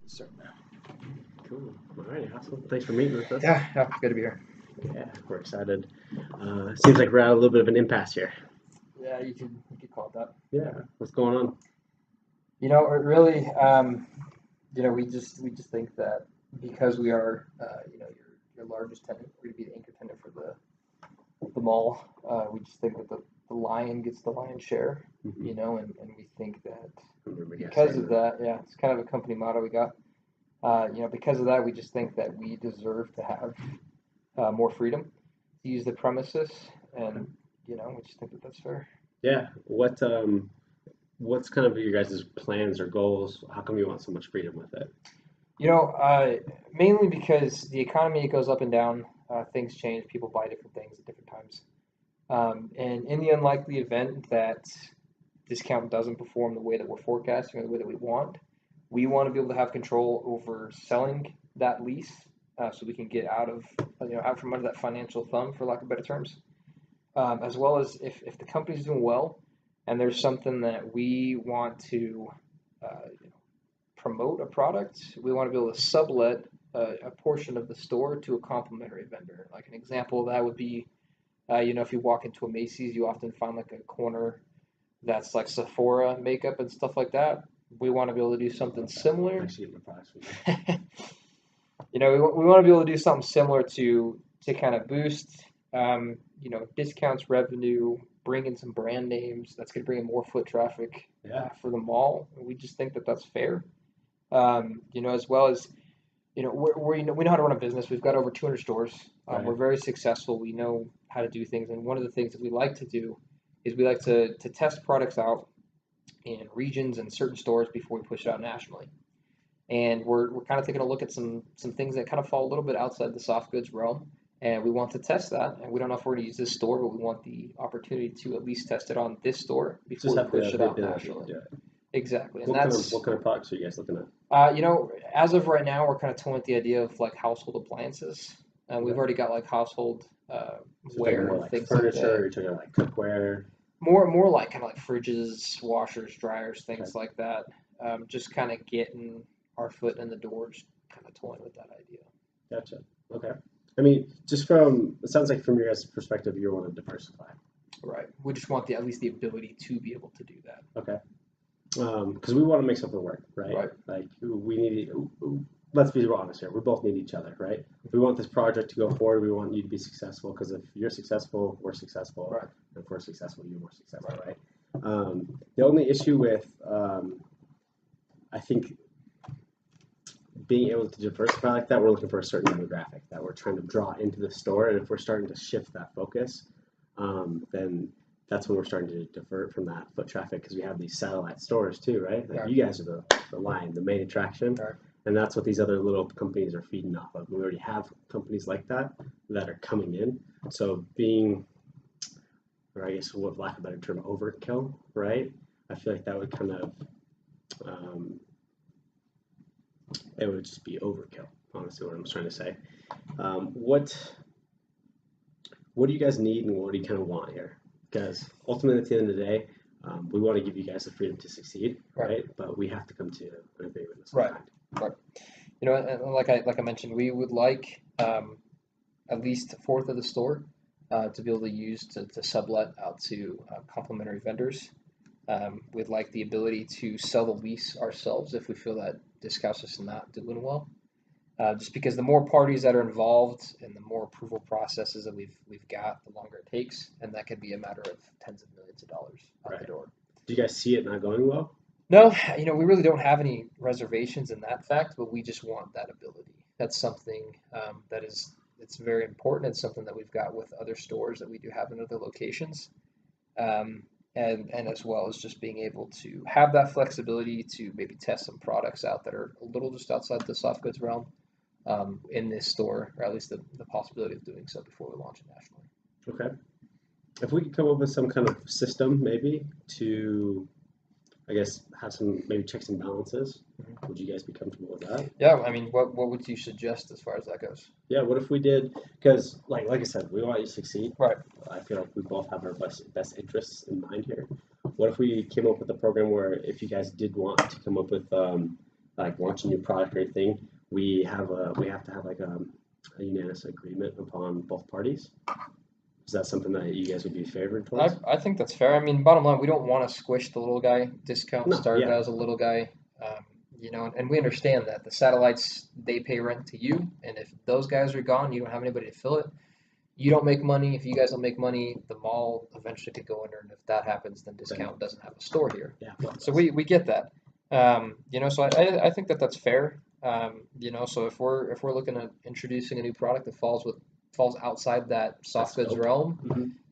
So Cool. All right, awesome. Thanks for meeting with us. yeah, yeah, good to be here. Yeah, we're excited. Seems like we're at a little bit of an impasse here. Yeah, you could call it that. Yeah, what's going on? It really, we just think that because we are, your largest tenant, we're gonna be the anchor tenant for the mall. We just think that the lion gets the lion's share, Mm-hmm. and we think that I remember you guys because saying of that. that, yeah, it's kind of a company motto we got. Because of that, we just think that we deserve to have more freedom to use the premises, and we just think that that's fair. Yeah. What's kind of your guys' plans or goals? How come you want so much freedom with it? Mainly because the economy goes up and down, things change, people buy different things at different times. And in the unlikely event that discount doesn't perform the way that we're forecasting or the way that we want to be able to have control over selling that lease, so we can get out from under that financial thumb, for lack of better terms. As well as if the company's doing well and there's something that we want to uh, promote a product, we want to be able to sublet a portion of the store to a complementary vendor. Like an example of that would be, if you walk into a Macy's, you often find like a corner that's like Sephora makeup and stuff like that. We want to be able to do something similar. Actually, get my products from We want to be able to do something similar to kind of boost, discounts, revenue, bring in some brand names. That's going to bring in more foot traffic there. for the mall. We just think that that's fair. As well as we know how to run a business. We've got over 200 stores. Yeah. We're Right. very successful. We know how to do things, and one of the things that we like to do is we like to test products out in regions and certain stores before we push it out nationally. And we're kind of taking a look at some things that kind of fall a little bit outside the soft goods realm, and we want to test that. And we don't know if we're going to use this store, but we want the opportunity to at least test it on this store before Just we have push the it out ability to nationally. do it. Exactly, and What kind of products are you guys looking at? as of right now, we're kind of toying with the idea of like household appliances. We've Okay. already got like household So you're talking ware more and like things like furniture, that. you're talking like cookware. More like kind of like fridges, washers, dryers, Okay. things like that. Just kind of getting our foot in the door, just kind of toying with that idea. Gotcha. Okay. I mean, just from it sounds like from your guys' perspective, you want to diversify. Right. We just want at least the ability to be able to do that. Okay. Because we want to make something work, right? Right. Like we need. Let's be real honest here. We both need each other, right? If we want this project to go forward, we want you to be successful. Because if you're successful, we're successful. Right. If we're successful, you're more successful, right? The only issue with, I think, being able to diversify like that, we're looking for a certain demographic that we're trying to draw into the store, and if we're starting to shift that focus, then that's when we're starting to divert from that foot traffic because we have these satellite stores too, right? Like Right. you guys are the line, the main attraction, Right. and that's what these other little companies are feeding off of. We already have companies like that that are coming in, so being, or I guess, with lack of a better term, overkill, right? I feel like that would kind of, um, it would just be overkill. Honestly, what I'm trying to say. What do you guys need and what do you kind of want here? Because ultimately, at the end of the day, we want to give you guys the freedom to succeed, right? But we have to come to an agreement of some Right. kind. Right. And like I mentioned, we would like at least a fourth of the store to be able to use to sublet out to complementary vendors. We'd like the ability to sell the lease ourselves if we feel that Discount is not doing well. Just because the more parties that are involved and the more approval processes that we've got, the longer it takes, and that could be a matter of tens of millions of dollars out the Right. door. Do you guys see it not going well? No, we really don't have any reservations in that fact, but we just want that ability. That's something it's very important. It's something that we've got with other stores that we do have in other locations, um, and as well as just being able to have that flexibility to maybe test some products out that are a little just outside the soft goods realm in this store, or at least the possibility of doing so before we launch it nationally. Okay. If we could come up with some kind of system, maybe to, I guess, have some maybe checks and balances, would you guys be comfortable with that? Yeah, I mean, what would you suggest as far as that goes? Yeah. What if we did? Because, like I said, we want you to succeed. Right. I feel like we both have our best interests in mind here. What if we came up with a program where if you guys did want to come up with like launch a new product or anything, we have to have like a unanimous agreement upon both parties. Is that something that you guys would be favored towards? I think that's fair. I mean, bottom line, we don't want to squish the little guy. Discount No, started yeah, as a little guy, and we understand that the satellites they pay rent to you, and if those guys are gone, you don't have anybody to fill it. You don't make money. If you guys don't make money, the mall eventually could go under, and if that happens, then then Discount doesn't have a store here. yeah, So we get that. So I think that that's fair. So if we're looking at introducing a new product that falls outside that soft goods scope. realm,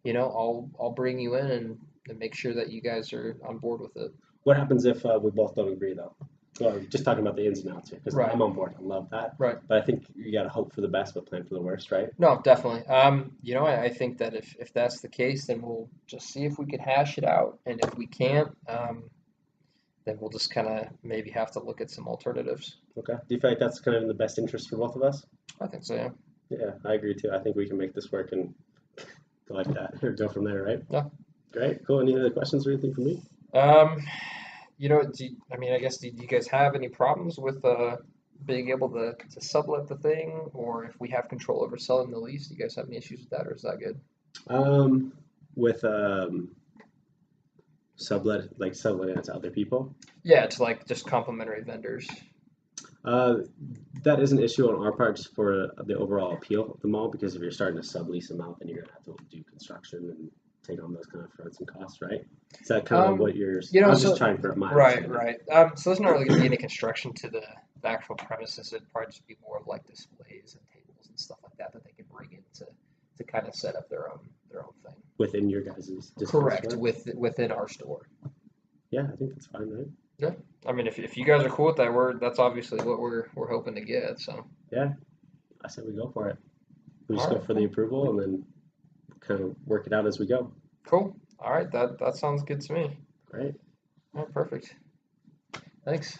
Hmm. I'll bring you in and make sure that you guys are on board with it. What happens if we both don't agree though? Well, just talking about the ins and outs here, because Right, I'm on board. I love that, right. but I think you got to hope for the best, but plan for the worst, right? No, definitely. I think that if that's the case, then we'll just see if we can hash it out, and if we can't, then we'll just kind of maybe have to look at some alternatives. Okay. Do you feel like that's kind of in the best interest for both of us? I think so, yeah. Yeah, I agree too. I think we can make this work and go like that, or go from there, right? Yeah. Great, cool. Any other questions or anything for me? Um, I guess do you guys have any problems with being able to sublet the thing, or if we have control over selling the lease, do you guys have any issues with that, or is that good? With subletting it to other people. Yeah, it's like just complimentary vendors. Uh, that is an issue on our part just for the overall appeal of the mall because if you're starting to sublease them out, then you're gonna have to do construction and take on those kind of fronts and costs, right? Is that kind of what you're? I'm just trying for my Right, understanding. right. So there's not really going to be any construction to the actual premises. It'd probably just be more of like displays and tables and stuff like that that they can bring in to kind of set up their own thing. Within your guys' discount Correct, store? within our store. Yeah, I think that's fine, right? Yeah. I mean, if you guys are cool with that, that's obviously what we're hoping to get. So. Yeah, I said we go for it. We just All go right. for the approval and then kind of work it out as we go. Cool. All right. That sounds good to me. Right? All right. Perfect. Thanks.